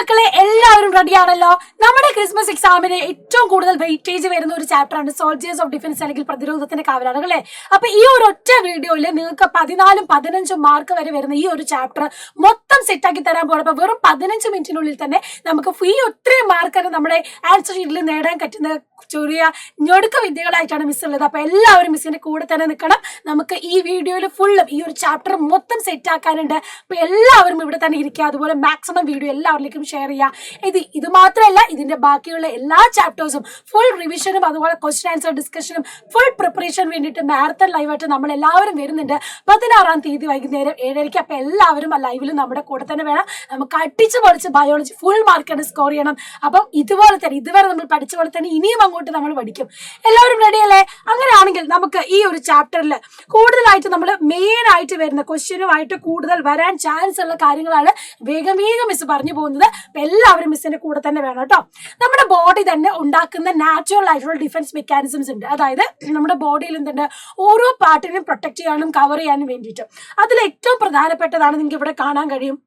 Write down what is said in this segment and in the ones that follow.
മക്കളെ എല്ലാവരും റെഡിയാണല്ലോ. നമ്മുടെ ക്രിസ്മസ് എക്സാമിന് ഏറ്റവും കൂടുതൽ വെയിറ്റേജ് വരുന്ന ഒരു ചാപ്റ്ററാണ് സോൾജേഴ്സ് ഓഫ് ഡിഫൻസ് അല്ലെങ്കിൽ പ്രതിരോധത്തിന്റെ കാവലാളുകൾ അല്ലെ. അപ്പൊ ഈ ഒരു ഒറ്റ വീഡിയോയിൽ നിങ്ങൾക്ക് 14-15 മാർക്ക് വരെ വരുന്ന ഈ ഒരു ചാപ്റ്റർ മൊത്തം സെറ്റ് ആക്കി തരാൻ പോകുമ്പോൾ വെറും 15 മിനിറ്റിനുള്ളിൽ തന്നെ നമുക്ക് ഈ ഒത്തിരി മാർക്ക് നമ്മുടെ ആൻസർ ഷീറ്റിൽ നേടാൻ പറ്റുന്ന ചെറിയ ഞൊടുക്ക വിദ്യകളായിട്ടാണ് മിസ് ഉള്ളത്. അപ്പൊ എല്ലാവരും മിസ്സിന്റെ കൂടെ തന്നെ നിൽക്കണം. നമുക്ക് ഈ വീഡിയോയിൽ ഫുള്ളും ഈ ഒരു ചാപ്റ്റർ മൊത്തം സെറ്റ് ആക്കാനുണ്ട്. അപ്പൊ എല്ലാവരും ഇവിടെ തന്നെ ഇരിക്കുക. അതുപോലെ മാക്സിമം വീഡിയോ എല്ലാവരിലേക്കും ഷെയർ ചെയ്യുക. ഇത് മാത്രമല്ല, ഇതിന്റെ ബാക്കിയുള്ള എല്ലാ ചാപ്റ്റേഴ്സും ഫുൾ റിവിഷനും അതുപോലെ ക്വസ്റ്റ്യൻ ആൻസർ ഡിസ്കഷനും ഫുൾ പ്രിപ്പറേഷൻ വേണ്ടിയിട്ട് മാരത്തൺ ലൈവായിട്ട് നമ്മൾ എല്ലാവരും വരുന്നുണ്ട് 16-ാം തീയതി വൈകുന്നേരം 7:30. അപ്പൊ എല്ലാവരും ആ ലൈവിലും നമ്മുടെ കൂടെ തന്നെ വേണം. നമുക്ക് അടിച്ചു പൊളിച്ച് ബയോളജി ഫുൾ മാർക്കാണ് സ്കോർ ചെയ്യണം. അപ്പം ഇതുപോലെ തന്നെ ഇതുവരെ നമ്മൾ പഠിച്ച പോലെ തന്നെ ഇനിയും അങ്ങോട്ട് നമ്മൾ പഠിക്കും. എല്ലാവരും റെഡിയല്ലേ? അങ്ങനെയാണെങ്കിൽ നമുക്ക് ഈ ഒരു ചാപ്റ്ററിൽ കൂടുതലായിട്ട് നമ്മൾ മെയിൻ ആയിട്ട് വരുന്ന ക്വസ്റ്റ്യനുമായിട്ട് കൂടുതൽ വരാൻ ചാൻസ് ഉള്ള കാര്യങ്ങളാണ് വേഗം മിസ് പറഞ്ഞു പോകുന്നത്. എല്ലാവരും മിസ്സിന്റെ കൂടെ തന്നെ വേണം കേട്ടോ. നമ്മുടെ ബോഡി തന്നെ ഉണ്ടാക്കുന്ന നാച്ചുറൽ ആയിട്ടുള്ള ഡിഫൻസ് മെക്കാനിസംസ് ഉണ്ട്. അതായത് നമ്മുടെ ബോഡിയിൽ എന്തുണ്ട്, ഓരോ പാർട്ടിനെയും പ്രൊട്ടക്ട് ചെയ്യാനും കവർ ചെയ്യാനും വേണ്ടിയിട്ട്. അതിൽ ഏറ്റവും പ്രധാനപ്പെട്ടതാണ് നിങ്ങൾക്ക് ഇവിടെ കാണാൻ കഴിയും.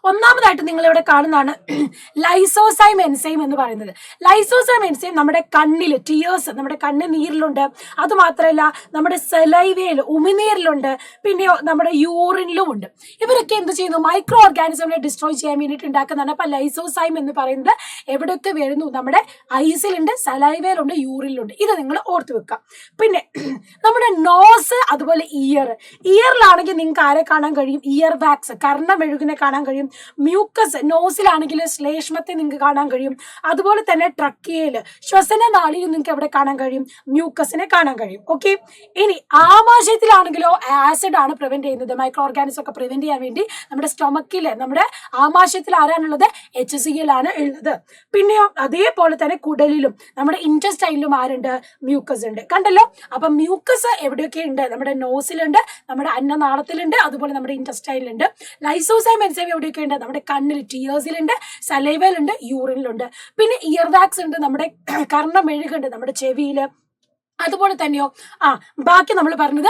ഒന്നാമതായിട്ട് നിങ്ങൾ ഇവിടെ കാണുന്നതാണ് ലൈസോസൈം എൻസൈം എന്ന് പറയുന്നത്. ലൈസോസൈം എൻസൈം നമ്മുടെ കണ്ണിൽ ടിയേഴ്സ്, നമ്മുടെ കണ്ണ് നീരിലുണ്ട്. അത് മാത്രമല്ല നമ്മുടെ സെലൈവയിൽ ഉമിനീരിലുണ്ട്, പിന്നെയോ നമ്മുടെ യൂറിനിലും ഉണ്ട്. ഇവരൊക്കെ എന്ത് ചെയ്യുന്നു, മൈക്രോ ഓർഗാനിസമിനെ ഡിസ്ട്രോയ് ചെയ്യാൻ വേണ്ടിയിട്ട് ഉണ്ടാക്കുന്നതാണ്. അപ്പൊ ലൈസോസൈം എന്ന് പറയുന്നത് എവിടെയൊക്കെ വരുന്നു, നമ്മുടെ ഐസിലുണ്ട്, സലൈവയിലുണ്ട്, യൂറിനിലുണ്ട്. ഇത് നിങ്ങൾ ഓർത്ത് വെക്കാം. പിന്നെ നമ്മുടെ നോസ്, അതുപോലെ ഇയറിലാണെങ്കിൽ നിങ്ങൾക്ക് ആരെ കാണാൻ കഴിയും, ഇയർ വാക്സ്, കർണമെഴുകിനെ കാണാൻ കഴിയും. മ്യൂക്കസ്, നോസിലാണെങ്കിൽ ശ്ലേഷ്മത്തെ നിങ്ങൾക്ക് കാണാൻ കഴിയും. അതുപോലെ തന്നെ ട്രക്കിയയില്, ശ്വസന നാളിയിൽ നിങ്ങൾക്ക് എവിടെ കാണാൻ കഴിയും, മ്യൂക്കസിനെ കാണാൻ കഴിയും. ഓക്കെ. ഇനി ആമാശയത്തിലാണെങ്കിലോ ആസിഡ് ആണ് പ്രിവെന്റ് ചെയ്യുന്നത്. മൈക്രോ ഓർഗാനിസം ഒക്കെ പ്രിവെന്റ് ചെയ്യാൻ വേണ്ടി നമ്മുടെ സ്റ്റൊമക്കില്, നമ്മുടെ ആമാശയത്തിൽ ആരാണുള്ളത്, HCl ആണ് ഉള്ളത്. പിന്നെയോ അതേപോലെ തന്നെ കുടലിലും നമ്മുടെ ഇൻറ്റസ്റ്റൈനിലും ആരുണ്ട്, മ്യൂക്കസ് ഉണ്ട്. കണ്ടല്ലോ. അപ്പൊ മ്യൂക്കസ് എവിടെയൊക്കെ ഉണ്ട്, നമ്മുടെ നോസിലുണ്ട്, നമ്മുടെ അന്നനാളത്തിലുണ്ട്, അതുപോലെ നമ്മുടെ ഇൻറ്റസ്റ്റൈനിലുണ്ട്. ലൈസോസൈം എൻസൈം എവിടെയൊക്കെ ഉണ്ട്, നമ്മുടെ കണ്ണിൽ ടിയേഴ്സിലുണ്ട്, സലൈവയിലുണ്ട്, യൂറിനിലുണ്ട്. പിന്നെ ഇയർ വാക്സ് ഉണ്ട്, നമ്മുടെ കർണമെഴുകുണ്ട്, നമ്മുടെ ചെവിയില്. അതുപോലെ തന്നെയോ ബാക്കി നമ്മൾ പറഞ്ഞത്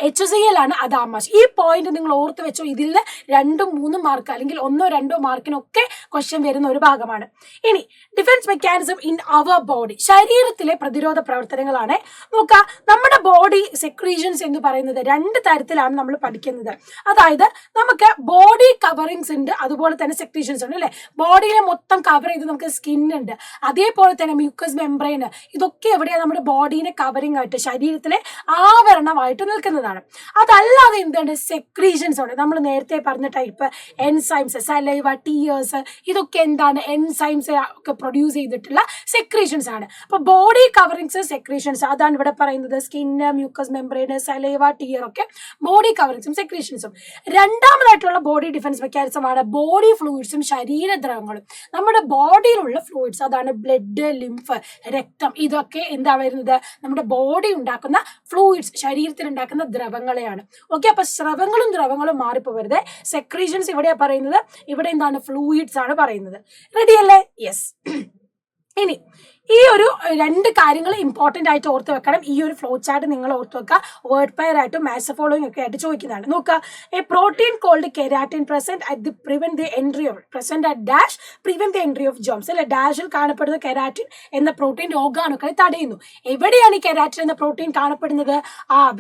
HCl ആണ്, അത് ആമാശയം. ഈ പോയിന്റ് നിങ്ങൾ ഓർത്ത് വെച്ചോ. ഇതിൽ 2-3 മാർക്ക് അല്ലെങ്കിൽ 1-2 മാർക്കിനൊക്കെ ക്വസ്റ്റ്യൻ വരുന്ന ഒരു ഭാഗമാണ്. ഇനി defence mechanism in our body, ശരീരത്തിലെ പ്രതിരോധ പ്രവർത്തനങ്ങളാണ്. നോക്കുക, നമ്മുടെ ബോഡി സെക്രീഷൻസ് എന്ന് പറയുന്നത് 2 തരത്തിലാണ് നമ്മൾ പഠിക്കുന്നത്. അതായത് നമുക്ക് ബോഡി കവറിങ്സ് ഉണ്ട്, അതുപോലെ തന്നെ സെക്രീഷൻസ് ഉണ്ട് അല്ലെ. ബോഡിയിലെ മൊത്തം കവർ ചെയ്ത് നമുക്ക് സ്കിൻ ഉണ്ട്, അതേപോലെ തന്നെ മ്യൂക്കസ് മെംബ്രെയിൻ. ഇതൊക്കെ എവിടെയാണ്, നമ്മുടെ ബോഡീനെ കവറിംഗ് ആയിട്ട്, ശരീരത്തിലെ ആവരണമായിട്ട് നിൽക്കുന്നതാണ്. അതല്ലാതെ എന്താണ്, സെക്രീഷൻസ് ഉണ്ട്. നമ്മൾ നേരത്തെ പറഞ്ഞ ടൈപ്പ് എൻസൈംസ്, സലൈവ, ടിയേഴ്സ്, ഇതൊക്കെ എന്താണ്, എൻസൈംസ് ഒക്കെ പ്രൊഡ്യൂസ് ചെയ്തിട്ടുള്ള സെക്രീഷൻസ് ആണ്. അപ്പൊ ബോഡി കവറിങ്സ്, സെക്രീഷൻസ്, അതാണ് ഇവിടെ പറയുന്നത്. Skin, mucus membrane, saliva, tear ഒക്കെ ബോഡി കവറിങ്സും സെക്രീഷൻസും. രണ്ടാമതായിട്ടുള്ള ബോഡി ഡിഫൻസ് മെക്കാനിസം ആണ് ബോഡി ഫ്ലൂയിഡ്സും ശരീരദ്രവങ്ങളും. നമ്മുടെ ബോഡിയിലുള്ള ഫ്ലൂയിഡ്സ്, അതാണ് ബ്ലഡ്, ലിംഫ്, രക്തം. ഇതൊക്കെ എന്താ വരുന്നത്, നമ്മുടെ ബോഡി ഉണ്ടാക്കുന്ന ഫ്ലൂയിഡ്സ്, ശരീരത്തിൽ ഉണ്ടാക്കുന്ന ദ്രവങ്ങളെയാണ്. ഓക്കെ. അപ്പൊ സ്രവങ്ങളും ദ്രവങ്ങളും മാറിപ്പോവരുത്. സെക്രീഷൻസ് ഇവിടെയാ പറയുന്നത്, ഇവിടെ എന്താണ്, ഫ്ലൂയിഡ്സ് ആണ് പറയുന്നത്. റെഡി അല്ലേ? യെസ്. ഇനി ഈ ഒരു 2 കാര്യങ്ങൾ ഇമ്പോർട്ടന്റ് ആയിട്ട് ഓർത്ത് വെക്കണം. ഈ ഒരു ഫ്ലോ ചാർട്ട് നിങ്ങൾ ഓർത്ത് വെക്കുക. വേർഡ് പെയർ ആയിട്ടും മാത്സ് ഫോളോയിങ് ഒക്കെ ആയിട്ട് ചോദിക്കുന്നതാണ്. നോക്കുക, a protein called keratin present at prevent the entry of dash prevent the entry of germs അല്ലെ. ഡാഷിൽ കാണപ്പെടുന്ന കെരാറ്റിൻ എന്ന പ്രോട്ടീൻ രോഗാണുക്കളെ തടയുന്നു. എവിടെയാണ് ഈ കെരാറ്റിൻ എന്ന പ്രോട്ടീൻ കാണപ്പെടുന്നത്?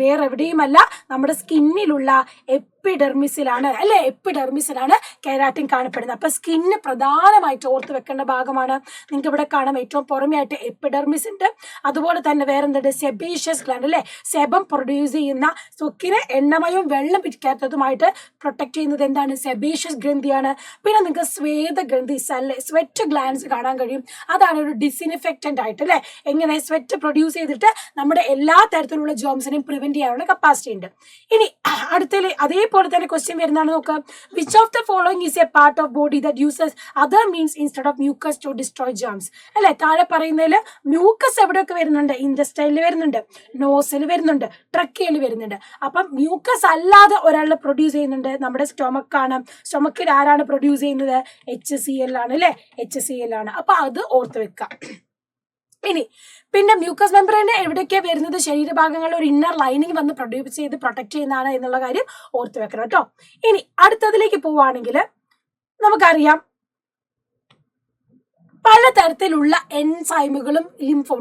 വേറെ എവിടെയുമല്ല, നമ്മുടെ സ്കിന്നിലുള്ള എപ്പിഡെർമിസിലാണ് അല്ലെ. എപ്പിഡെർമിസിലാണ് കെരാറ്റിൻ കാണപ്പെടുന്നത്. അപ്പൊ സ്കിന്ന് പ്രധാനമായിട്ട് ഓർത്ത് വെക്കേണ്ട ഭാഗമാണ്. നിങ്ങൾക്ക് ഇവിടെ കാണാം, ഏറ്റവും പുറമെ ആയിട്ട് എപ്പിഡെർമിസ് ഉണ്ട്. അതുപോലെ തന്നെ വേറെന്തുണ്ട്, സെബേഷ്യസ് ഗ്ലാൻഡ് അല്ലെ. സെബം പ്രൊഡ്യൂസ് ചെയ്യുന്ന, ത്വക്കിനെ എണ്ണമയവും വെള്ളം പിടിക്കാത്തതുമായിട്ട് പ്രൊട്ടക്ട് ചെയ്യുന്നത് എന്താണ്, സെബേഷ്യസ് ഗ്രന്ഥിയാണ്. പിന്നെ നിങ്ങൾക്ക് സ്വേദഗ്രന്ഥി, സ്വെറ്റ് ഗ്ലാൻഡ്സ് കാണാൻ കഴിയും. അതാണ് ഒരു ഡിസിൻഫെക്റ്റന്റ് ആയിട്ട് അല്ലെ. എങ്ങനെ സ്വെറ്റ് പ്രൊഡ്യൂസ് ചെയ്തിട്ട് നമ്മുടെ എല്ലാ തരത്തിലുള്ള ജോംസിനെയും പ്രിവെന്റ് ചെയ്യാനുള്ള കപ്പാസിറ്റി ഉണ്ട്. ഇനി അടുത്തതിൽ അതേപോലെ തന്നെ ക്വസ്റ്റ്യൻ വരുന്നതാണ്. നോക്കാം, which of the following is a part of body that uses other means instead of mucus to destroy germs അല്ലെ. താഴെ പറയുന്നതിൽ മ്യൂക്കസ് എവിടെയൊക്കെ വരുന്നുണ്ട്, ഇൻറ്റസ്റ്റൈനിൽ വരുന്നുണ്ട്, നോസിൽ വരുന്നുണ്ട്, ട്രക്കിയയിൽ വരുന്നുണ്ട്. അപ്പം മ്യൂക്കസ് അല്ലാതെ ഒരാൾ പ്രൊഡ്യൂസ് ചെയ്യുന്നുണ്ട്, നമ്മുടെ സ്റ്റൊമക്കാണ്. സ്റ്റൊമക്കിൽ ആരാണ് പ്രൊഡ്യൂസ് ചെയ്യുന്നത്, HCl ആണ് അല്ലെ. HCl ആണ്. അപ്പൊ അത് ഓർത്ത് വെക്കാം. ഇനി പിന്നെ മ്യൂക്കസ് മെംബ്രെയിൻ എവിടെയൊക്കെയാണ് വരുന്നത്, ശരീരഭാഗങ്ങളിൽ ഒരു ഇന്നർ ലൈനിങ് വന്ന് പ്രൊഡ്യൂസ് ചെയ്ത് പ്രൊട്ടക്ട് ചെയ്യുന്നതാണ് എന്നുള്ള കാര്യം ഓർത്ത് വെക്കണം കേട്ടോ. ഇനി അടുത്തതിലേക്ക് പോവുകയാണെങ്കിൽ നമുക്കറിയാം, പലതരത്തിലുള്ള എൻസൈമുകളും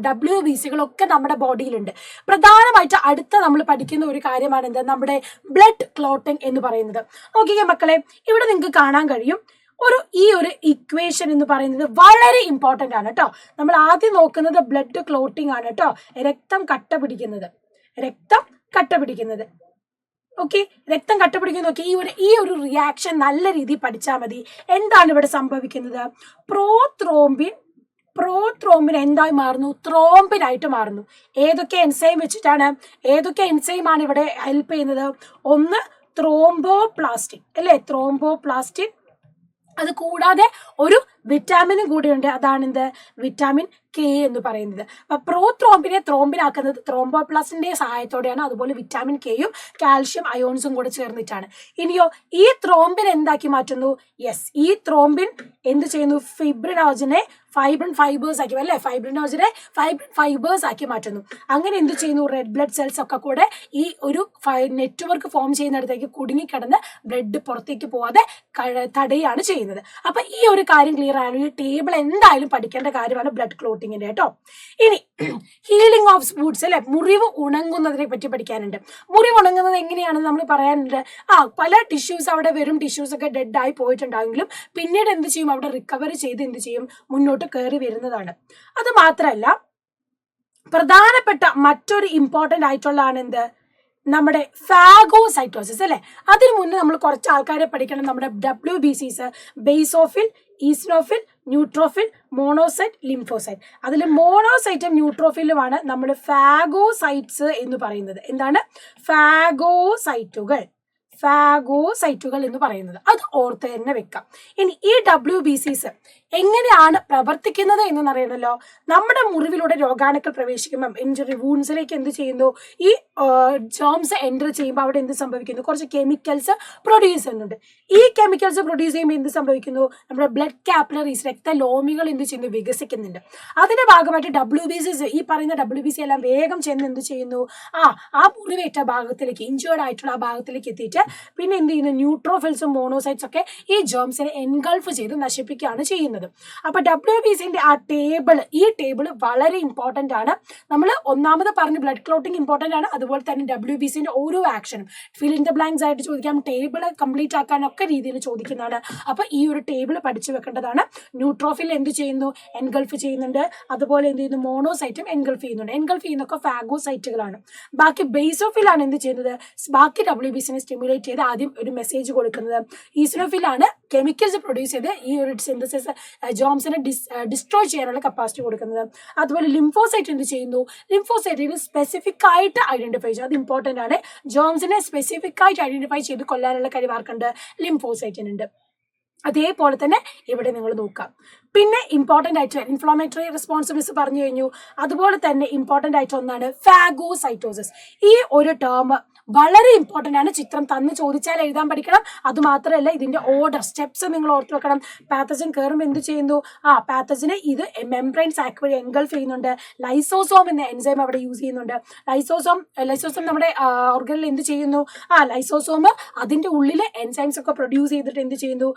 WBCകളും ഒക്കെ നമ്മുടെ ബോഡിയിലുണ്ട്. പ്രധാനമായിട്ട് അടുത്ത നമ്മൾ പഠിക്കുന്ന ഒരു കാര്യമാണ് എന്ത്, നമ്മുടെ ബ്ലഡ് ക്ലോട്ടിംഗ് എന്ന് പറയുന്നത്. നോക്കിക്കേ മക്കളെ, ഇവിടെ നിങ്ങൾക്ക് കാണാൻ കഴിയും ഈ ഒരു ഇക്വേഷൻ എന്ന് പറയുന്നത് വളരെ ഇമ്പോർട്ടന്റ് ആണ് കേട്ടോ. നമ്മൾ ആദ്യം നോക്കുന്നത് ബ്ലഡ് ക്ലോട്ടിംഗ് ആണ് കേട്ടോ, രക്തം കട്ട പിടിക്കുന്നത്. ഓക്കെ, രക്തം കട്ടപിടിക്കുന്ന നോക്കി ഈ ഒരു റിയാക്ഷൻ നല്ല രീതിയിൽ പഠിച്ചാൽ മതി. എന്താണ് ഇവിടെ സംഭവിക്കുന്നത്? പ്രോത്രോംബിൻ എന്തായി മാറുന്നു? ത്രോംബിനായിട്ട് മാറുന്നു. ഏതൊക്കെ എൻസൈം വെച്ചിട്ടാണ്? ഏതൊക്കെ എൻസൈമാണ് ഇവിടെ ഹെൽപ്പ് ചെയ്യുന്നത്? ഒന്ന് ത്രോംബോപ്ലാസ്റ്റിൻ അല്ലേ, ത്രോംബോപ്ലാസ്റ്റിൻ. അത് കൂടാതെ ഒരു വിറ്റാമിനും കൂടിയുണ്ട്, അതാണ് എന്ത്, വിറ്റാമിൻ K എന്ന് പറയുന്നത്. അപ്പൊ പ്രോത്രോംബിനെ ത്രോംബിനാക്കുന്നത് ത്രോംബോപ്ലാസ്റ്റിന്റെ സഹായത്തോടെയാണ്. അതുപോലെ വിറ്റാമിൻ Kയും കാൽഷ്യം അയോൺസും കൂടെ ചേർന്നിട്ടാണ്. ഇനിയോ ഈ ത്രോംബിൻ എന്താക്കി മാറ്റുന്നു? യെസ്, ഈ ത്രോംബിൻ എന്ത് ചെയ്യുന്നു? ഫൈബ്രിൻ ഫൈബേഴ്സ് ആക്കി അല്ലെ, ഫൈബ്രിൻ ഫൈബേഴ്സ് ആക്കി മാറ്റുന്നു. അങ്ങനെ എന്ത് ചെയ്യുന്നു? റെഡ് ബ്ലഡ് സെൽസ് ഒക്കെ കൂടെ ഈ ഒരു നെറ്റ്വർക്ക് ഫോം ചെയ്യുന്നിടത്തേക്ക് കുടുങ്ങിക്കിടന്ന് ബ്ലഡ് പുറത്തേക്ക് പോവാതെ തടയാണ് ചെയ്യുന്നത്. അപ്പൊ ഈ ഒരു കാര്യം ക്ലിയർ ആണ്. ഈ ടേബിൾ എന്തായാലും പഠിക്കേണ്ട കാര്യമാണ് ബ്ലഡ് ക്ലോട്ടിങ്ങിന്റെ കേട്ടോ. ഇനി ഹീലിംഗ് ഓഫ് വൂണ്ട്സ് അല്ലെ, മുറിവ് ഉണങ്ങുന്നതിനെ പറ്റി പഠിക്കാനുണ്ട്. മുറിവ് ഉണങ്ങുന്നത് എങ്ങനെയാണെന്ന് നമ്മൾ പറയാനുണ്ട്. പല ടിഷ്യൂസ് അവിടെ വരും, ടിഷ്യൂസ് ഒക്കെ ഡെഡ് ആയി പോയിട്ടുണ്ടായെങ്കിലും പിന്നീട് എന്ത് ചെയ്യും? അവിടെ റിക്കവർ ചെയ്ത് എന്ത് ചെയ്യും? മുന്നോട്ട് കയറി വരുന്നതാണ്. അത് മാത്രമല്ല, പ്രധാനപ്പെട്ട മറ്റൊരു ഇമ്പോർട്ടന്റ് ആയിട്ടുള്ളതാണ് എന്ത്, നമ്മുടെ ഫാഗോസൈറ്റോസിസ് അല്ലെ. അതിനു മുന്നേ നമ്മൾ കുറച്ച് ആൾക്കാരെ പഠിക്കണം. നമ്മുടെ WBCs basophil, eosinophil, neutrophil, monocyte, lymphocyte. അതിൽ മോണോസൈറ്റും ന്യൂട്രോഫിലുമാണ് നമ്മൾ ഫാഗോസൈറ്റ്സ് എന്ന് പറയുന്നത്. എന്താണ്? ഫാഗോസൈറ്റുകൾ എന്ന് പറയുന്നത്. അത് ഓർത്ത് തന്നെ വെക്കാം. ഇനി ഈ WBCs എങ്ങനെയാണ് പ്രവർത്തിക്കുന്നത് എന്ന് അറിയണല്ലോ. നമ്മുടെ മുറിവിലൂടെ രോഗാണുക്കൾ പ്രവേശിക്കുമ്പോൾ ഇഞ്ചുറി വൂൺസിലേക്ക് എന്ത് ചെയ്യുന്നു? ഈ ജേംസ് എൻ്റർ ചെയ്യുമ്പോൾ അവിടെ എന്ത് സംഭവിക്കുന്നു? കുറച്ച് കെമിക്കൽസ് പ്രൊഡ്യൂസ് ചെയ്യുന്നുണ്ട്. ഈ കെമിക്കൽസ് പ്രൊഡ്യൂസ് ചെയ്യുമ്പോൾ എന്ത് സംഭവിക്കുന്നു? നമ്മുടെ ബ്ലഡ് കാപ്പിലറീസ്, രക്തലോമികൾ എന്ത് ചെയ്യുന്നു? വികസിക്കുന്നുണ്ട്. അതിന്റെ ഭാഗമായിട്ട് WBCs, ഈ പറയുന്ന WBC എല്ലാം വേഗം ചെന്ന് എന്ത് ചെയ്യുന്നു? ആ മുറിവേറ്റ ഭാഗത്തിലേക്ക്, ഇഞ്ചേർഡ് ആയിട്ടുള്ള ആ ഭാഗത്തിലേക്ക് എത്തിയിട്ട് പിന്നെ എന്ത് ചെയ്യുന്നു? ന്യൂട്രോഫിൽസും മോണോസൈറ്റ്സ് ഒക്കെ ഈ ജേംസിനെ എൻഗൾഫ് ചെയ്ത് നശിപ്പിക്കുകയാണ് ചെയ്യുന്നത്. അപ്പൊ WBCന്റെ ഈ ടേബിൾ വളരെ ഇമ്പോർട്ടന്റ് ആണ്. നമ്മൾ ഒന്നാമത് പറഞ്ഞു ബ്ലഡ് ക്ലോട്ടിംഗ് ഇമ്പോർട്ടന്റ് ആണ്. അതുപോലെ തന്നെ WBCന്റെ ഓരോ ആക്ഷനും ഫിൽ ഇൻ ദ ബ്ലാങ്ക്സ് ആയിട്ട് ചോദിക്കാം, ടേബിൾ കംപ്ലീറ്റ് ആക്കാനൊക്കെ രീതിയിൽ ചോദിക്കുന്നതാണ്. അപ്പൊ ഈ ഒരു ടേബിൾ പഠിച്ചു വെക്കേണ്ടതാണ്. ന്യൂട്രോഫിൽ എന്ത് ചെയ്യുന്നു? എൻഗൾഫ് ചെയ്യുന്നുണ്ട്. അതുപോലെ എന്ത് ചെയ്യുന്നു? മോണോസൈറ്റും എൻഗൾഫ് ചെയ്യുന്നുണ്ട്. എൻഗൾഫ് ചെയ്യുന്നൊക്കെ ഫാഗോസൈറ്റുകളാണ്. ബാക്കി ബേസോഫിലാണ് എന്ത് ചെയ്യുന്നത്? ബാക്കി WBCനെ സ്റ്റിമുലേറ്റ് ചെയ്ത് ആദ്യം ഒരു മെസ്സേജ് കൊടുക്കുന്നത്. ഈസിനോഫിലാണ് കെമിക്കൽസ് പ്രൊഡ്യൂസ് ചെയ്ത് ഈ ഒരു സിന്തസിസ് ജോംസിനെ ഡിസ്ട്രോയ് ചെയ്യാനുള്ള കപ്പാസിറ്റി കൊടുക്കുന്നത്. അതുപോലെ ലിംഫോസൈറ്റ് എന്ത് ചെയ്യുന്നു? ലിംഫോസൈറ്റിന് സ്പെസിഫിക് ആയിട്ട് ഐഡന്റിഫൈ ചെയ്യും. അത് ഇമ്പോർട്ടന്റ് ആണ്. ജോംസിനെ സ്പെസിഫിക് ആയിട്ട് ഐഡന്റിഫൈ ചെയ്ത് കൊല്ലാനുള്ള കഴിവാർക്കുണ്ട്? ലിംഫോസൈറ്റിനുണ്ട്. അതേപോലെ തന്നെ ഇവിടെ നിങ്ങൾ നോക്കാം. പിന്നെ ഇമ്പോർട്ടന്റ് ആയിട്ട് ഇൻഫ്ലോമേറ്ററി റെസ്പോൺസ് മിസ് പറഞ്ഞു കഴിഞ്ഞു. അതുപോലെ തന്നെ ഇമ്പോർട്ടന്റ് ആയിട്ട് ഒന്നാണ് ഫാഗോസൈറ്റോസിസ്. ഈ ഒരു ടേം വളരെ ഇമ്പോർട്ടന്റ് ആണ്. ചിത്രം തന്ന് ചോദിച്ചാൽ എഴുതാൻ പഠിക്കണം. അത് മാത്രമല്ല, ഇതിന്റെ ഓർഡർ സ്റ്റെപ്സ് നിങ്ങൾ ഓർത്ത് വെക്കണം. പാത്തജൻ കയറുമ്പോൾ എന്ത് ചെയ്യുന്നു? പാത്തജനെ ഇത് മെംബ്രെയിൻ സാക്ക് വഴി എൻഗൾഫ് ചെയ്യുന്നുണ്ട്. ലൈസോസോം എന്ന എൻസൈം അവിടെ യൂസ് ചെയ്യുന്നുണ്ട്. ലൈസോസോം നമ്മുടെ ഓർഗനിൽ എന്ത് ചെയ്യുന്നു? ലൈസോസോം അതിന്റെ ഉള്ളിലെ എൻസൈംസ് ഒക്കെ പ്രൊഡ്യൂസ് ചെയ്തിട്ട് എന്ത് ചെയ്യുന്നു?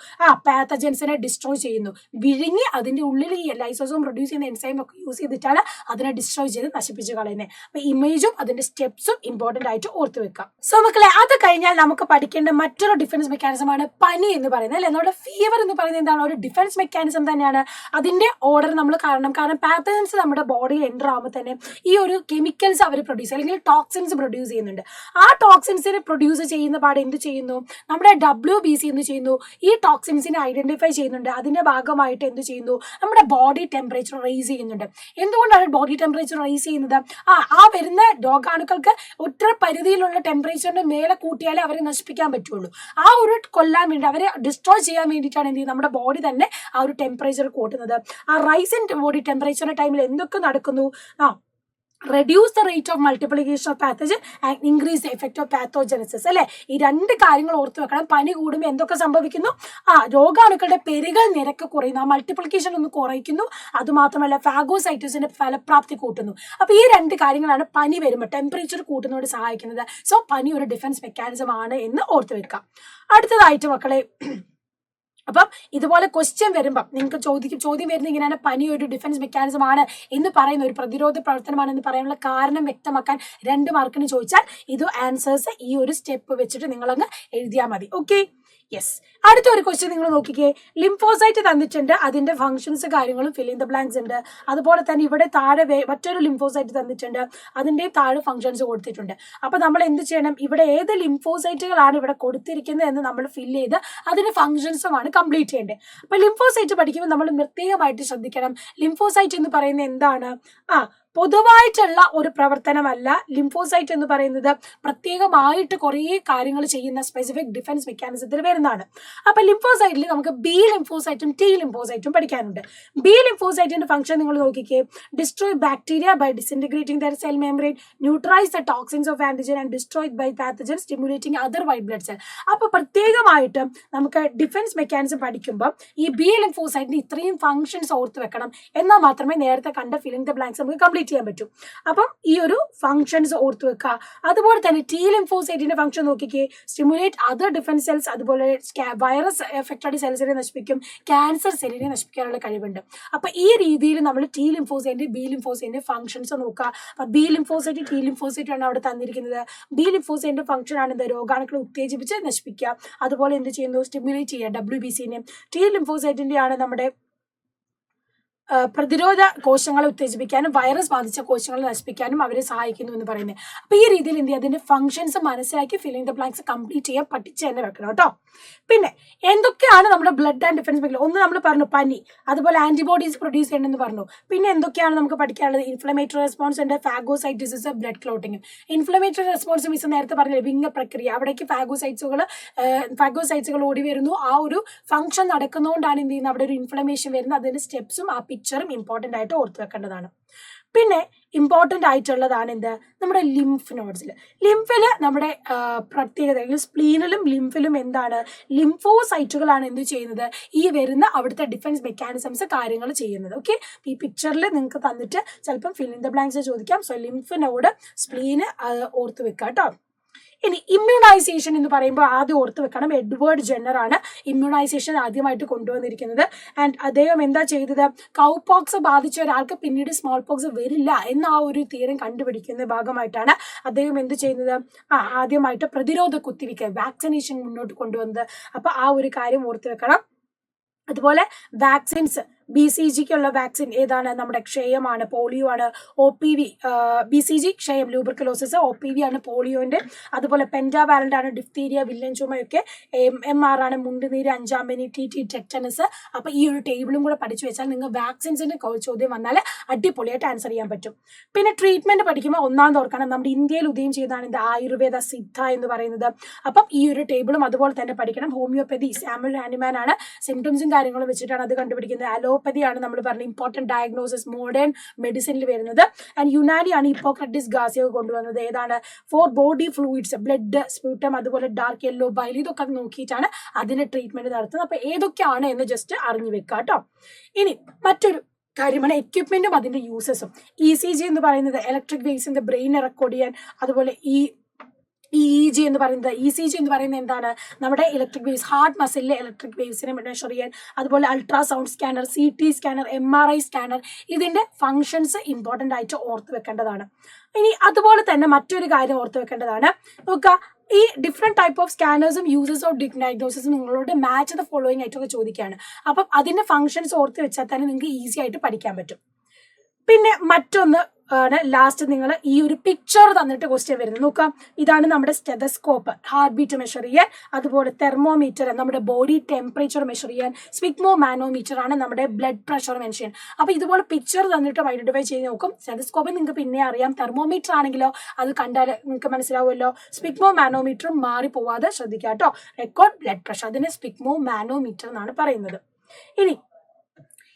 പാത്തജൻസിനെ ഡിസ്ട്രോയ് ചെയ്യുന്നു. വിഴുങ്ങി അതിന്റെ ഉള്ളിൽ ഈ ലൈസോസോം പ്രൊഡ്യൂസ് ചെയ്യുന്ന എൻസൈം ഒക്കെ യൂസ് ചെയ്തിട്ടാണ് അതിനെ ഡിസ്ട്രോയ് ചെയ്ത് നശിപ്പിച്ച് കളയുന്നത്. അപ്പൊ ഇമേജും അതിന്റെ സ്റ്റെപ്സും ഇമ്പോർട്ടന്റ് ആയിട്ട് ഓർത്ത് വെക്കാം. സോ മക്കളെ, അത് കഴിഞ്ഞാൽ നമുക്ക് പഠിക്കേണ്ട മറ്റൊരു ഡിഫൻസ് മെക്കാനിസമാണ് പനി എന്ന് പറയുന്നത് അല്ലെ. നമ്മുടെ ഫീവർ എന്ന് പറയുന്നത് എന്താണ്? ഒരു ഡിഫൻസ് മെക്കാനിസം തന്നെയാണ്. അതിന്റെ ഓർഡർ നമ്മൾ കാരണം പാത്തജൻസ് നമ്മുടെ ബോഡിയിൽ എൻ്റർ ആകുമ്പോൾ തന്നെ ഈ ഒരു കെമിക്കൽസ് അവർ പ്രൊഡ്യൂസ് അല്ലെങ്കിൽ ടോക്സിൻസ് പ്രൊഡ്യൂസ് ചെയ്യുന്നുണ്ട്. ആ ടോക്സിൻസിനെ പ്രൊഡ്യൂസ് ചെയ്യുന്ന പാട് എന്ത് ചെയ്യുന്നു? നമ്മുടെ WBC എന്ത് ചെയ്യുന്നു? ഈ ടോക്സിൻസിനെ ഐഡന്റിഫൈ ചെയ്യുന്നുണ്ട്. അതിന്റെ ഭാഗമായിട്ട് എന്ത് ചെയ്യുന്നു? നമ്മുടെ ബോഡി ടെമ്പറേച്ചർ റൈസ് ചെയ്യുന്നുണ്ട്. എന്തുകൊണ്ടാണ് ബോഡി ടെമ്പറേച്ചർ റൈസ് ചെയ്യുന്നത്? ആ വരുന്ന രോഗാണുക്കൾക്ക് ഒറ്റ പരിധിയിലുള്ള ടെമ്പറേച്ചറിന്റെ മേലെ കൂട്ടിയാലേ അവരെ നശിപ്പിക്കാൻ പറ്റുള്ളൂ. ആ ഒരു കൊല്ലാൻ വേണ്ടി, അവരെ ഡിസ്ട്രോയ് ചെയ്യാൻ വേണ്ടിയിട്ടാണ് എന്ത് ചെയ്യുന്നത്? നമ്മുടെ ബോഡി തന്നെ ആ ഒരു ടെമ്പറേച്ചർ കൂട്ടുന്നത്. ആ റൈസ് ഇൻ ബോഡി ടെമ്പറേച്ചറിന്റെ ടൈമിൽ എന്തൊക്കെ നടക്കുന്നു? reduce the rate of multiplication of pathogen and increase the effect of pathogenesis അല്ലെ. ഈ രണ്ട് കാര്യങ്ങൾ ഓർത്ത് വെക്കണം. പനി കൂടുമ്പോൾ എന്തൊക്കെ സംഭവിക്കുന്നു? രോഗാണുക്കളുടെ പെരുകൽ നിരക്ക് കുറയുന്നു, മൾട്ടിപ്ലിക്കേഷൻ ഒന്ന് കുറയ്ക്കുന്നു. അതുമാത്രമല്ല ഫാഗോസൈറ്റോസിന്റെ ഫലപ്രാപ്തി കൂട്ടുന്നു. അപ്പൊ ഈ രണ്ട് കാര്യങ്ങളാണ് പനി വരുമ്പോൾ ടെമ്പറേച്ചർ കൂട്ടുന്നതോട് സഹായിക്കുന്നത്. സോ പനി ഒരു ഡിഫൻസ് മെക്കാനിസം ആണ് എന്ന് ഓർത്ത് വെക്കാം. അടുത്തതായിട്ട് മക്കളെ, അപ്പം ഇതുപോലെ ക്വസ്റ്റ്യൻ വരുമ്പം നിങ്ങൾക്ക് ചോദ്യം വരുന്ന ഇങ്ങനെയാണ് പനി ഒരു ഡിഫൻസ് മെക്കാനിസം ആണ് എന്ന് പറയുന്ന ഒരു പ്രതിരോധ പ്രവർത്തനമാണ് എന്ന് പറയാനുള്ള കാരണം വ്യക്തമാക്കാൻ 2 മാർക്കിന് ചോദിച്ചാൽ ഇത് ആൻസേഴ്സ് ഈ ഒരു സ്റ്റെപ്പ് വെച്ചിട്ട് നിങ്ങളങ്ങ് എഴുതിയാൽ മതി. Okay, yes. അടുത്ത ഒരു ക്വസ്റ്റ്യൻ നിങ്ങൾ നോക്കിക്കേ. ലിംഫോസൈറ്റ് തന്നിട്ടുണ്ട്, അതിന്റെ ഫംഗ്ഷൻസ് കാര്യങ്ങളും ഫിൽ ഇൻ ദ ബ്ലാങ്ക്സ് ഉണ്ട്. അതുപോലെ തന്നെ ഇവിടെ താഴെ മറ്റൊരു ലിംഫോസൈറ്റ് തന്നിട്ടുണ്ട്, അതിന്റെ താഴെ ഫംഗ്ഷൻസ് കൊടുത്തിട്ടുണ്ട്. അപ്പൊ നമ്മൾ എന്ത് ചെയ്യണം, ഇവിടെ ഏത് ലിംഫോസൈറ്റുകളാണ് ഇവിടെ കൊടുത്തിരിക്കുന്നത് എന്ന് നമ്മൾ ഫിൽ ചെയ്ത് അതിന്റെ ഫംഗ്ഷൻസുമാണ് കംപ്ലീറ്റ് ചെയ്യേണ്ടത്. അപ്പൊ ലിംഫോസൈറ്റ് പഠിക്കുമ്പോൾ നമ്മൾ പ്രത്യേകമായിട്ട് ശ്രദ്ധിക്കണം. ലിംഫോസൈറ്റ് എന്ന് പറയുന്നത് എന്താണ്? പൊതുവായിട്ടുള്ള ഒരു പ്രവർത്തനമല്ല. ലിംഫോസൈറ്റ് എന്ന് പറയുന്നത് പ്രത്യേകമായിട്ട് കുറേ കാര്യങ്ങൾ ചെയ്യുന്ന സ്പെസിഫിക് ഡിഫൻസ് മെക്കാനിസത്തിൽ വരുന്നതാണ്. അപ്പൊ ലിംഫോസൈറ്റിൽ നമുക്ക് ബി ലിംഫോസൈറ്റും ടി ലിംഫോസൈറ്റും പഠിക്കാനുണ്ട്. ബി ലിംഫോസൈറ്റിന്റെ ഫംഗ്ഷൻ നിങ്ങൾ നോക്കിക്കേ. Destroy bacteria by disintegrating their cell membrane, neutralise the toxins of antigen and destroyed by pathogen, stimulating other white blood cell. അപ്പൊ പ്രത്യേകമായിട്ട് നമുക്ക് ഡിഫൻസ് മെക്കാനിസം പഠിക്കുമ്പോൾ ഈ ബി ലിംഫോസൈറ്റിന് ഇത്രയും ഫംഗ്ഷൻസ് ഓർത്ത് വെക്കണം. എന്നാൽ മാത്രമേ നേരത്തെ കണ്ട ഫില്ലിംഗ് ദ ബ്ലാങ്ക്സ് നമുക്ക് കംപ്ലീറ്റ് ചെയ്യാൻ പറ്റും. അപ്പം ഈ ഒരു ഫംഗ്ഷൻസ് ഓർത്ത് വെക്കുക. അതുപോലെ തന്നെ ടി ലിംഫോസൈറ്റിന്റെ ഫംഗ്ഷൻ നോക്കിക്കേ. സ്റ്റിമുലേറ്റ് അതർ ഡിഫൻസ് സെൽസ്, അതുപോലെ വൈറസ് എഫക്റ്റഡ് സെൽസിനെ നശിപ്പിക്കും, ക്യാൻസർ സെല്ലിനെ നശിപ്പിക്കാനുള്ള കഴിവുണ്ട്. അപ്പൊ ഈ രീതിയിൽ നമ്മൾ ടി ലിംഫോസൈറ്റിന്റെ ബി ലിംഫോസൈറ്റിന്റെ ഫംഗ്ഷൻസ് നോക്കുക. അപ്പൊ ബി ലിംഫോസൈറ്റ് ടി ലിംഫോസൈറ്റ് ആണ് അവിടെ തന്നിരിക്കുന്നത്. ബി ലിംഫോസൈറ്റിന്റെ ഫംഗ്ഷൻ ആണ് എന്താ? രോഗാണുക്കളെ ഉത്തേജിപ്പിച്ച് നശിപ്പിക്കുക. അതുപോലെ എന്ത് ചെയ്യുന്നു? സ്റ്റിമുലേറ്റ് ചെയ്യുക WBCനെ. ടി ലിംഫോസൈറ്റിന്റെ ആണ് നമ്മുടെ പ്രതിരോധ കോശങ്ങളെ ഉത്തേജിപ്പിക്കാനും വൈറസ് ബാധിച്ച കോശങ്ങളെ നശിപ്പിക്കാനും അവരെ സഹായിക്കുന്നു എന്ന് പറയുന്നത്. അപ്പൊ ഈ രീതിയിൽ എന്ത് ചെയ്യുക, അതിന്റെ ഫംഗ്ഷൻസ് മനസ്സിലാക്കി ഫില്ലിംഗ് ദ ബ്ലാങ്ക്സ് കംപ്ലീറ്റ് ചെയ്യാൻ പഠിച്ച് തന്നെ വെക്കണം കേട്ടോ. പിന്നെ എന്തൊക്കെയാണ് നമ്മുടെ ബ്ലഡ് ആൻഡ് ഡിഫൻസ് മെക്കാനിസം? ഒന്ന് നമ്മൾ പറഞ്ഞു പനി, അതുപോലെ ആന്റിബോഡീസ് പ്രൊഡ്യൂസ് ചെയ്യണമെന്ന് പറഞ്ഞു. പിന്നെ എന്തൊക്കെയാണ് നമുക്ക് പഠിക്കാനുള്ളത്? ഇൻഫ്ലമേറ്ററി റെസ്പോൺസ് ഉണ്ട്, phagocytosis, blood clotting. Inflammatory response miss നേരത്തെ പറഞ്ഞ വിംഗ പ്രക്രിയ, അവിടേക്ക് ഫാഗോസൈറ്റ്സുകൾ ഓടി വരുന്നു. ആ ഒരു ഫംഗ്ഷൻ നടക്കുന്നതുകൊണ്ടാണ് എന്ത് ചെയ്യുന്നത്, അവിടെ ഒരു ഇൻഫ്ലമേഷൻ വരുന്നത്. അതിന്റെ സ്റ്റെപ്സും ആ പിക്ചറും ഇമ്പോർട്ടന്റ് ആയിട്ട് ഓർത്ത് വെക്കേണ്ടതാണ്. പിന്നെ ഇമ്പോർട്ടന്റ് ആയിട്ടുള്ളതാണ് എന്ത്, നമ്മുടെ ലിംഫ് നോഡ്സിൽ. ലിംഫില് നമ്മുടെ പ്രത്യേകത സ്പ്ലീനിലും ലിംഫിലും എന്താണ്, ലിംഫോസൈറ്റുകളാണ് എന്ത് ചെയ്യുന്നത്, ഈ വരുന്ന അവിടുത്തെ ഡിഫൻസ് മെക്കാനിസംസ് കാര്യങ്ങൾ ചെയ്യുന്നത്. ഓക്കെ, ഈ പിക്ചറിൽ നിങ്ങൾക്ക് തന്നിട്ട് ചിലപ്പം ഫിൽ ഇൻ ദ ബ്ലാങ്ക്സ് ചോദിക്കാം. സോ ലിംഫ് നോഡ്, സ്പ്ലീന് ഓർത്ത് വെക്കാം കേട്ടോ. ഇനി ഇമ്മ്യൂണൈസേഷൻ എന്ന് പറയുമ്പോൾ ആദ്യം ഓർത്ത് വെക്കണം, എഡ്വേർഡ് ജെന്നർ ആണ് ഇമ്മ്യൂണൈസേഷൻ ആദ്യമായിട്ട് കൊണ്ടുവന്നിരിക്കുന്നത്. ആൻഡ് അദ്ദേഹം എന്താ ചെയ്തത്, കൗപോക്സ് ബാധിച്ച ഒരാൾക്ക് പിന്നീട് സ്മോൾ പോക്സ് വരില്ല എന്ന ആ ഒരു തിയറി കണ്ടുപിടിക്കുന്ന ഭാഗമായിട്ടാണ് അദ്ദേഹം എന്ത് ചെയ്യുന്നത്, ആദ്യമായിട്ട് പ്രതിരോധ കുത്തിവയ്ക്കൽ വാക്സിനേഷൻ മുന്നോട്ട് കൊണ്ടുവന്നത്. അപ്പൊ ആ ഒരു കാര്യം ഓർത്ത് വെക്കണം. അതുപോലെ വാക്സിൻസ്, BCGക്കുള്ള വാക്സിൻ ഏതാണ്, നമ്മുടെ ക്ഷയമാണ്, പോളിയോ ആണ്. OPV BCG ക്ഷയം, ലൂബർക്കുലോസിസ്. OPV ആണ് പോളിയോന്റെ. അതുപോലെ പെൻറ്റാവാലന്റ് ആണ് ഡിഫ്തീരിയ, വില്ലൻ ചുമയൊക്കെ. MR ആണ് മുണ്ടുനീര്, അഞ്ചാമ്പനി, TT ടെറ്റനസ്. അപ്പൊ ഈ ഒരു ടേബിളും കൂടെ പഠിച്ചു വെച്ചാൽ നിങ്ങൾ വാക്സിൻസിന്റെ ചോദ്യം വന്നാൽ അടിപൊളിയായിട്ട് ആൻസർ ചെയ്യാൻ പറ്റും. പിന്നെ ട്രീറ്റ്മെന്റ് പഠിക്കുമ്പോൾ ഒന്നാമത് ഓർക്കണം, നമ്മുടെ ഇന്ത്യയിൽ ഉദയം ചെയ്താണ് ഇത് ആയുർവേദ സിദ്ധ എന്ന് പറയുന്നത്. അപ്പം ഈ ഒരു ടേബിളും അതുപോലെ തന്നെ പഠിക്കണം. ഹോമിയോപ്പതി സാമുവൽ ഹാനിമാൻ ആണ് സിംറ്റംസും കാര്യങ്ങളും വെച്ചിട്ടാണ് അത് കണ്ടുപിടിക്കുന്നത്. അലോപ്പതിയാണ് നമ്മൾ പറഞ്ഞ ഇമ്പോർട്ടന്റ് ഡയഗ്നോസിസ് മോഡേൺ മെഡിസിനിൽ വരുന്നത്. ആൻഡ് യുനാനി ആണ് ഹിപ്പോക്രട്ടീസ് ഗാസിയോ കൊണ്ടുവന്നത്. ഏതാണ്, four body fluids, blood, sputum, അതുപോലെ ഡാർക്ക് യെല്ലോ ബൈൽ, ഇതൊക്കെ നോക്കിയിട്ടാണ് അതിന്റെ ട്രീറ്റ്മെന്റ് നടത്തുന്നത്. അപ്പൊ ഏതൊക്കെയാണ് എന്ന് ജസ്റ്റ് അറിഞ്ഞു വെക്കുക കേട്ടോ. ഇനി മറ്റൊരു കാര്യമാണ് എക്യുപ്മെന്റും അതിന്റെ യൂസസും. ECG എന്ന് പറയുന്നത് ഇലക്ട്രിക് വേവ്സിന്റെ ബ്രെയിനെ റെക്കോർഡ് ചെയ്യാൻ. അതുപോലെ EEG എന്ന് പറയുന്നത്, ECG എന്ന് പറയുന്നത് എന്താണ്, നമ്മുടെ ഇലക്ട്രിക് വേവ്സ്, ഹാർട്ട് മസിലിലെ ഇലക്ട്രിക് വേവ്സിനെ മെഷർ ചെയ്യാൻ. അതുപോലെ ultrasound scanner, CT scanner, MRI scanner, ഇതിന്റെ ഫങ്ഷൻസ് ഇമ്പോർട്ടന്റ് ആയിട്ട് ഓർത്ത് വെക്കേണ്ടതാണ്. ഇനി അതുപോലെ തന്നെ മറ്റൊരു കാര്യം ഓർത്ത് വെക്കേണ്ടതാണ്, നോക്കുക, ഈ ഡിഫറെന്റ് ടൈപ്പ് ഓഫ് സ്കാനേഴ്സും യൂസേഴ്സ് ഓഫ് ഡയഗ്നോസിസും നിങ്ങളോട് മാച്ച് ദ ഫോളോയിങ് ആയിട്ടൊക്കെ ചോദിക്കുകയാണ്. അപ്പം അതിന്റെ ഫങ്ഷൻസ് ഓർത്ത് വെച്ചാൽ തന്നെ നിങ്ങൾക്ക് ഈസി ആയിട്ട് പഠിക്കാൻ പറ്റും. പിന്നെ മറ്റൊന്ന് ആണ് ലാസ്റ്റ്, നിങ്ങൾ ഈ ഒരു പിക്ചർ തന്നിട്ട് ക്വസ്റ്റ്യൻ വരുന്നത് നോക്കാം. ഇതാണ് നമ്മുടെ സ്റ്റെതസ്കോപ്പ്, ഹാർട്ട് ബീറ്റ് മെഷർ ചെയ്യാൻ. അതുപോലെ തെർമോമീറ്റർ നമ്മുടെ ബോഡി ടെമ്പറേച്ചർ മെഷർ ചെയ്യാൻ. സ്പിഗ്മോ മാനോമീറ്റർ ആണ് നമ്മുടെ ബ്ലഡ് പ്രഷർ മെഷർ ചെയ്യാൻ. അപ്പൊ ഇതുപോലെ പിക്ചർ തന്നിട്ട് ഐഡന്റിഫൈ ചെയ്ത് നോക്കും. സ്റ്റെതസ്കോപ്പ് നിങ്ങൾക്ക് പിന്നെ അറിയാം, തെർമോമീറ്റർ ആണെങ്കിലോ അത് കണ്ടാൽ നിങ്ങൾക്ക് മനസ്സിലാവുമല്ലോ. സ്പിഗ്മോ മാനോമീറ്ററും മാറി പോവാതെ ശ്രദ്ധിക്കുക കേട്ടോ. റെക്കോർഡ് ബ്ലഡ് പ്രഷർ, അതിന് സ്പിഗ്മോ മാനോമീറ്റർ എന്നാണ് പറയുന്നത്. ഇനി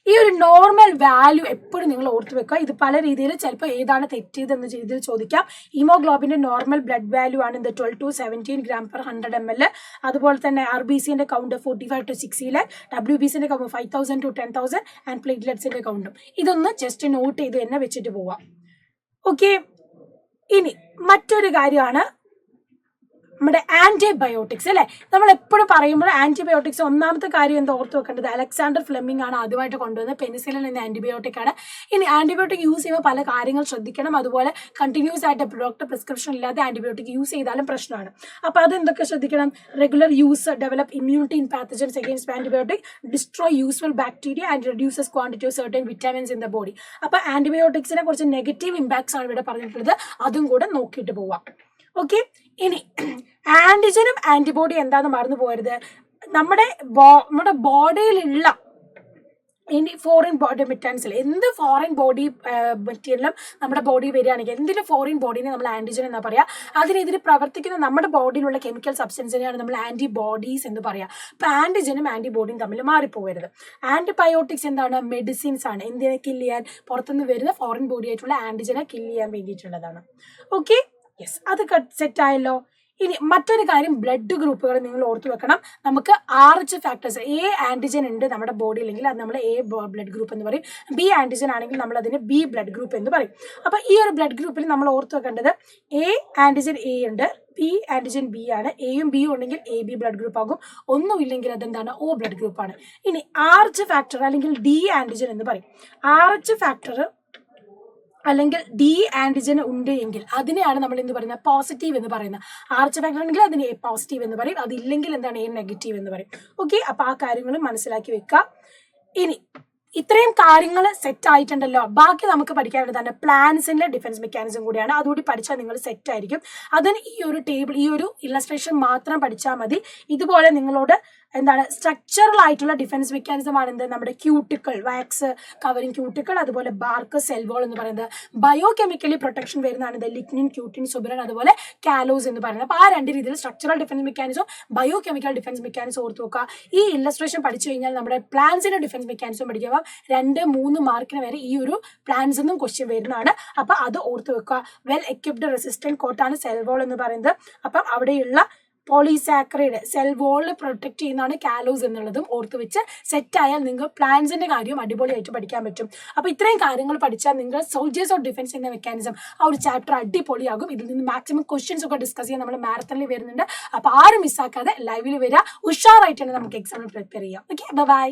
ഈ ഒരു നോർമൽ വാല്യൂ എപ്പോഴും നിങ്ങൾ ഓർത്ത് വെക്കുക. ഇത് പല രീതിയിൽ ചിലപ്പോൾ ഏതാണ് തെറ്റിയതെന്ന രീതിയിൽ ചോദിക്കാം. ഹീമോഗ്ലോബിന്റെ നോർമൽ ബ്ലഡ് വാല്യൂ ആണ് 12 to 17 gram/100 ml. അതുപോലെ തന്നെ RBCന്റെ കൗണ്ട് 45 to 60 lakh, WBCന്റെ കൗണ്ട് 5000 to 10,000 ആൻഡ് പ്ലേറ്റ്ലെറ്റ്സിന്റെ കൗണ്ടും. ഇതൊന്ന് ജസ്റ്റ് നോട്ട് ചെയ്ത് തന്നെ വെച്ചിട്ട് പോവാം. ഓക്കെ, ഇനി മറ്റൊരു കാര്യമാണ് നമ്മുടെ ആന്റിബയോട്ടിക്സ് അല്ലെ. നമ്മൾ എപ്പോഴും പറയുമ്പോൾ ആന്റിബയോട്ടിക്സ് ഒന്നാമത്തെ കാര്യം എന്താ ഓർത്ത് വെക്കേണ്ടത്, അലക്സാണ്ടർ ഫ്ലെമിംഗ് ആണ് ആദ്യമായിട്ട് കൊണ്ടുവന്നത്. പെനിസിലിൻ എന്ന ആന്റിബയോട്ടിക് ആണ്. ഇനി ആന്റിബയോട്ടിക് യൂസ് ചെയ്യുമ്പോൾ പല കാര്യങ്ങൾ ശ്രദ്ധിക്കണം. അതുപോലെ കണ്ടിന്യൂസ് ആയിട്ട് ഡോക്ടർ പ്രിസ്ക്രിപ്ഷൻ ഇല്ലാതെ ആന്റിബയോട്ടിക് യൂസ് ചെയ്താലും പ്രശ്നമാണ്. അപ്പൊ അത് എന്തൊക്കെ ശ്രദ്ധിക്കണം, regular use develop immunity in pathogens against antibiotic, destroy useful bacteria and reduces quantity of certain vitamins in the body. അപ്പൊ ആന്റിബയോട്ടിക്സിനെ കുറിച്ച് നെഗറ്റീവ് ഇമ്പാക്ട്സ് ആണ് ഇവിടെ പറഞ്ഞിട്ടുള്ളത്, അതും കൂടെ നോക്കിയിട്ട് പോവാം. ഓക്കെ, ഇനി ആന്റിജനും ആന്റിബോഡി എന്താന്ന് മറന്നു പോകരുത്. നമ്മുടെ ബോഡിയിലുള്ള ഇനി ഫോറിൻ ബോഡി മെറ്റീരിയൽസിൽ എന്ത് ഫോറിൻ ബോഡി മെറ്റീരിയലും നമ്മുടെ ബോഡി വരികയാണെങ്കിൽ എന്തിനും ഫോറിൻ ബോഡീനെ നമ്മൾ ആന്റിജൻ എന്നാ പറയാ. അതിനെതിരെ പ്രവർത്തിക്കുന്ന നമ്മുടെ ബോഡിയിലുള്ള കെമിക്കൽ സബ്സ്റ്റൻസിനെയാണ് നമ്മൾ ആന്റിബോഡീസ് എന്ന് പറയാം. അപ്പൊ ആന്റിജനും ആന്റിബോഡിയും തമ്മിൽ മാറിപ്പോകരുത്. ആന്റിബയോട്ടിക്സ് എന്താണ്, മെഡിസിൻസ് ആണ്. എന്തിനെ കില്ല് ചെയ്യാൻ, പുറത്തുനിന്ന് വരുന്ന ഫോറിൻ ബോഡി ആയിട്ടുള്ള ആന്റിജനെ കില്ല് ചെയ്യാൻ വേണ്ടിയിട്ടുള്ളതാണ്. ഓക്കെ, യെസ്, അത് സെറ്റ് ആയല്ലോ. ഇനി മറ്റൊരു കാര്യം, ബ്ലഡ് ഗ്രൂപ്പുകൾ നിങ്ങൾ ഓർത്തു വെക്കണം. നമുക്ക് RH ഫാക്ടേഴ്സ്, എ ആന്റിജൻ ഉണ്ട് നമ്മുടെ ബോഡിയിലെങ്കിൽ അത് നമ്മൾ എ ബ്ലഡ് ഗ്രൂപ്പ് എന്ന് പറയും. ബി ആന്റിജൻ ആണെങ്കിൽ നമ്മൾ അതിന് ബി ബ്ലഡ് ഗ്രൂപ്പ് എന്ന് പറയും. അപ്പൊ ഈ ഒരു ബ്ലഡ് ഗ്രൂപ്പിൽ നമ്മൾ ഓർത്തു വെക്കേണ്ടത്, എ ആന്റിജൻ എ ഉണ്ട്, ബി ആന്റിജൻ ബി ആണ്. എയും ബിയും ഉണ്ടെങ്കിൽ എ ബി ബ്ലഡ് ഗ്രൂപ്പ് ആകും. ഒന്നുമില്ലെങ്കിൽ അതെന്താണ്, O ബ്ലഡ് ഗ്രൂപ്പ് ആണ്. ഇനി RH ഫാക്ടർ അല്ലെങ്കിൽ ഡി ആന്റിജൻ എന്ന് പറയും. RH ഫാക്ടർ അല്ലെങ്കിൽ ഡി ആന്റിജൻ ഉണ്ട് എങ്കിൽ അതിനെയാണ് നമ്മൾ എന്ത് പറയുന്നത്, പോസിറ്റീവ് എന്ന് പറയുന്നത്. RH ഫാക്ടർ ഉണ്ടെങ്കിൽ അതിന് എ പോസിറ്റീവ് എന്ന് പറയും, അതില്ലെങ്കിൽ എന്താണ്, എ നെഗറ്റീവ് എന്ന് പറയും. ഓക്കെ, അപ്പൊ ആ കാര്യങ്ങളും മനസ്സിലാക്കി വെക്കുക. ഇനി ഇത്രയും കാര്യങ്ങൾ സെറ്റ് ആയിട്ടുണ്ടല്ലോ, ബാക്കി നമുക്ക് പഠിക്കാനുള്ളതാണ് പ്ലാന്റ്സിന്റെ ഡിഫൻസ് മെക്കാനിസം കൂടിയാണ്. അതുകൂടി പഠിച്ചാൽ നിങ്ങൾ സെറ്റ് ആയിരിക്കും. അതിന് ഈ ഒരു ടേബിൾ, ഈ ഒരു ഇല്ലസ്ട്രേഷൻ മാത്രം പഠിച്ചാൽ മതി. ഇതുപോലെ നിങ്ങളോട് എന്താണ് സ്ട്രക്ചറൽ ആയിട്ടുള്ള ഡിഫൻസ് മെക്കാനിസം ആണ് എന്ത്, നമ്മുടെ ക്യൂട്ടിക്കിൾ, വാക്സ് കവറിങ് ക്യൂട്ടിക്കിൾ, അതുപോലെ ബാർക്ക്, സെൽ വോൾ എന്ന് പറയുന്നത്. ബയോ കെമിക്കലി പ്രൊട്ടക്ഷൻ വരുന്നതാണ് ലിഗ്നിൻ, ക്യൂട്ടിൻ, സുബിറൻ, അതുപോലെ കാലോസ് എന്ന് പറയുന്നത്. അപ്പൊ ആ രണ്ട് രീതിയിൽ structural defence mechanism, bio chemical defence mechanism ഓർത്ത് നോക്കുക. ഈ ഇല്ലസ്ട്രേഷൻ പഠിച്ചു കഴിഞ്ഞാൽ നമ്മുടെ പ്ലാന്റ്സിന്റെ ഡിഫൻസ് മെക്കാനിസം പഠിക്കുക. 2-3 മാർക്കിന് വരെ ഈ ഒരു പ്ലാന്റ്സ് എന്നും ക്വസ്റ്റ്യൻ വരുന്നതാണ്. അപ്പൊ അത് ഓർത്ത് വെക്കുക. വെൽ എക്വിപ്ഡ് റെസിസ്റ്റന്റ് കോട്ടാണ് സെൽ വോൾ എന്ന് പറയുന്നത്. അപ്പം അവിടെയുള്ള പോളിസാക്കറൈഡ് സെൽ വോളിൽ പ്രൊട്ടക്ട് ചെയ്യുന്നതാണ് കാലോസ് എന്നുള്ളതും ഓർത്ത് വെച്ച് സെറ്റ് ആയാൽ നിങ്ങൾ പ്ലാന്റ്സിന്റെ കാര്യം അടിപൊളിയായിട്ട് പഠിക്കാൻ പറ്റും. അപ്പൊ ഇത്രയും കാര്യങ്ങൾ പഠിച്ചാൽ നിങ്ങൾ സോൾജേഴ്സ് ഓഫ് ഡിഫൻസ് എന്ന മെക്കാനിസം ആ ഒരു ചാപ്റ്റർ അടിപൊളിയാകും. ഇതിൽ നിന്ന് മാക്സിമം ക്വസ്റ്റ്യൻസ് ഒക്കെ ഡിസ്കസ് ചെയ്യാൻ നമ്മൾ മാരത്തണിൽ വരുന്നുണ്ട്. അപ്പൊ ആരും മിസ്സാക്കാതെ ലൈവിൽ വരിക. ഉഷാറായിട്ട് തന്നെ നമുക്ക് എക്സാമിന് പ്രിപ്പയർ ചെയ്യാം. Okay, by.